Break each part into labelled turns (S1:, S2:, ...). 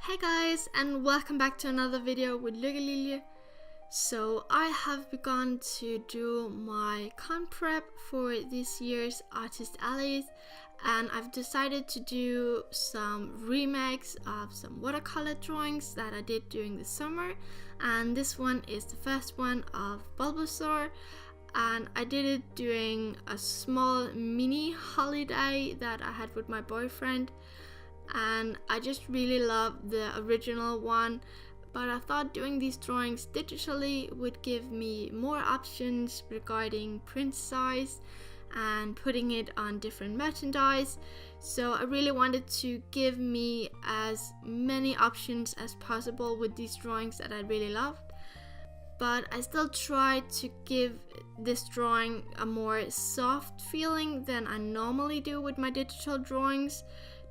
S1: Hey guys, and welcome back to another video with Lille. So I have begun to do my con prep for this year's Artist Alleys, and I've decided to do some remakes of some watercolor drawings that I did during the summer, and this one is the first one of Bulbasaur, and I did it during a small mini holiday that I had with my boyfriend. And I just really love the original one, but I thought doing these drawings digitally would give me more options regarding print size and putting it on different merchandise. So I really wanted to give me as many options as possible with these drawings that I really loved, but I still tried to give this drawing a more soft feeling than I normally do with my digital drawings,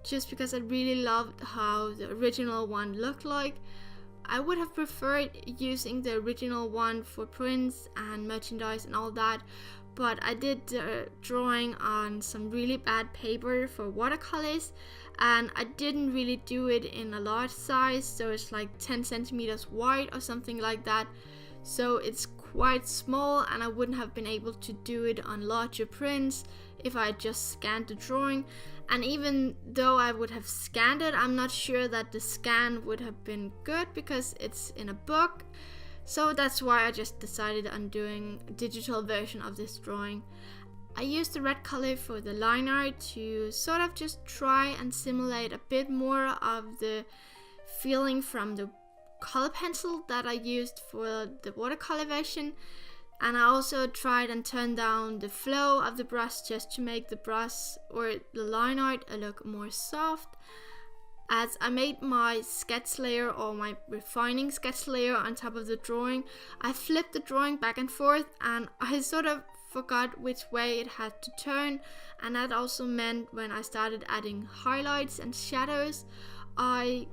S1: just because I really loved how the original one looked like. I would have preferred using the original one for prints and merchandise and all that, but I did the drawing on some really bad paper for watercolors, and I didn't really do it in a large size, so it's like 10 centimeters wide or something like that. So it's quite small, and I wouldn't have been able to do it on larger prints if I just scanned the drawing. And even though I would have scanned it, I'm not sure that the scan would have been good because it's in a book. So that's why I just decided on doing a digital version of this drawing. I used the red color for the line art to sort of just try and simulate a bit more of the feeling from the color pencil that I used for the watercolor version. And I also tried and turned down the flow of the brush just to make the brush or the line art look more soft. As I made my sketch layer or my refining sketch layer on top of the drawing, I flipped the drawing back and forth, and I sort of forgot which way it had to turn, and that also meant when I started adding highlights and shadows, I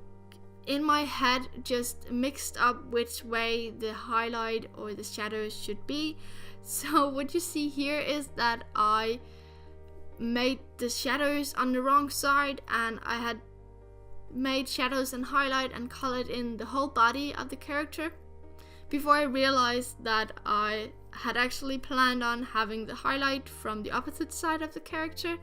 S1: in my head just mixed up which way the highlight or the shadows should be. So what you see here is that I made the shadows on the wrong side, and I had made shadows and highlight and colored in the whole body of the character before I realized that I had actually planned on having the highlight from the opposite side of the character.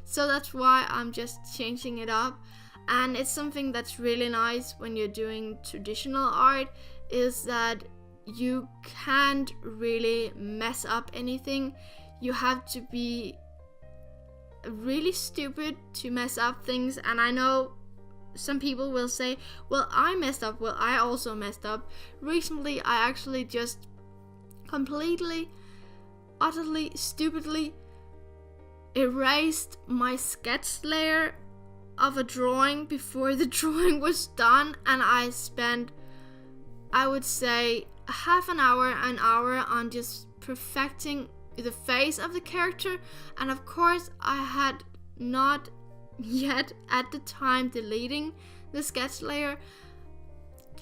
S1: So that's why I'm just changing it up. And it's something that's really nice when you're doing traditional art, is that you can't really mess up anything. You have to be really stupid to mess up things. And I know some people will say, well, I messed up. Well, I also messed up. Recently, I actually just completely, utterly, stupidly erased my sketch layer of a drawing before the drawing was done, and I spent, I would say, half an hour on just perfecting the face of the character. And of course I had not yet at the time deleting the sketch layer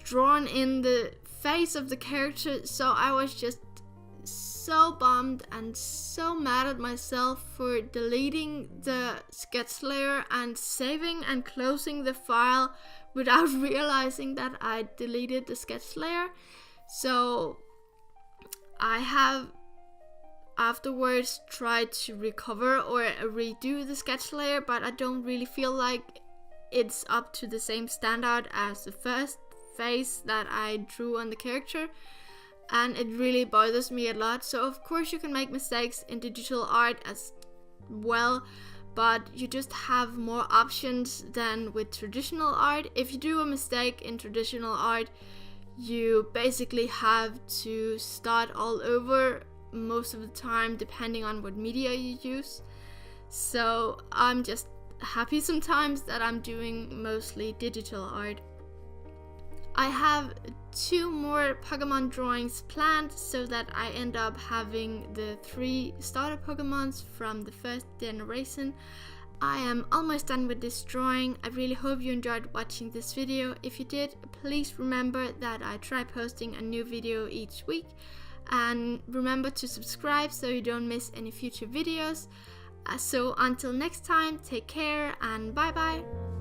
S1: drawn in the face of the character, so I was just so bummed and so mad at myself for deleting the sketch layer and saving and closing the file without realizing that I deleted the sketch layer. So I have afterwards tried to recover or redo the sketch layer, but I don't really feel like it's up to the same standard as the first face that I drew on the character, and it really bothers me a lot. So of course you can make mistakes in digital art as well, but you just have more options than with traditional art. If you do a mistake in traditional art, you basically have to start all over most of the time, depending on what media you use. So I'm just happy sometimes that I'm doing mostly digital art. I have 2 more Pokemon drawings planned, so that I end up having the 3 starter Pokemons from the first generation. I am almost done with this drawing. I really hope you enjoyed watching this video. If you did, please remember that I try posting a new video each week, and remember to subscribe so you don't miss any future videos. So until next time, take care and bye bye.